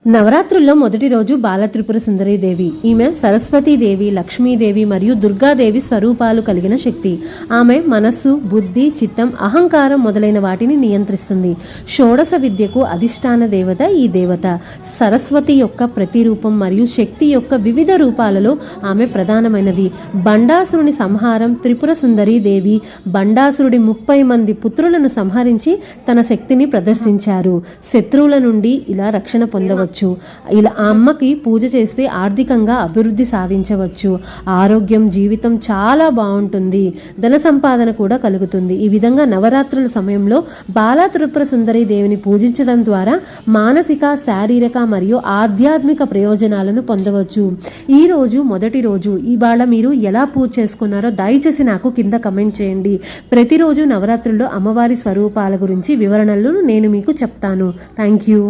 నవరాత్రుల్లో మొదటి రోజు బాల త్రిపుర సుందరీదేవి. ఈమె సరస్వతీదేవి, లక్ష్మీదేవి మరియు దుర్గాదేవి స్వరూపాలు కలిగిన శక్తి. ఆమె మనస్సు, బుద్ధి, చిత్తం, అహంకారం మొదలైన వాటిని నియంత్రిస్తుంది. షోడశ విద్యకు అధిష్టాన దేవత ఈ దేవత. సరస్వతి యొక్క ప్రతిరూపం మరియు శక్తి యొక్క వివిధ రూపాలలో ఆమె ప్రధానమైనది. బండాసురుని సంహారం. త్రిపుర సుందరీదేవి బండాసురుడి 30 మంది పుత్రులను సంహరించి తన శక్తిని ప్రదర్శించారు. శత్రువుల నుండి ఇలా రక్షణ పొందవచ్చు. ఇలా ఆ అమ్మకి పూజ చేస్తే ఆర్థికంగా అభివృద్ధి సాధించవచ్చు. ఆరోగ్యం, జీవితం చాలా బాగుంటుంది. ధన సంపాదన కూడా కలుగుతుంది. ఈ విధంగా నవరాత్రుల సమయంలో బాలా త్రిపుర సుందరి దేవిని పూజించడం ద్వారా మానసిక, శారీరక మరియు ఆధ్యాత్మిక ప్రయోజనాలను పొందవచ్చు. ఈ రోజు మొదటి రోజు. ఇవాళ మీరు ఎలా పూజ చేసుకున్నారో దయచేసి నాకు కింద కమెంట్ చేయండి. ప్రతిరోజు నవరాత్రుల్లో అమ్మవారి స్వరూపాల గురించి వివరణలు నేను మీకు చెప్తాను. Thank you.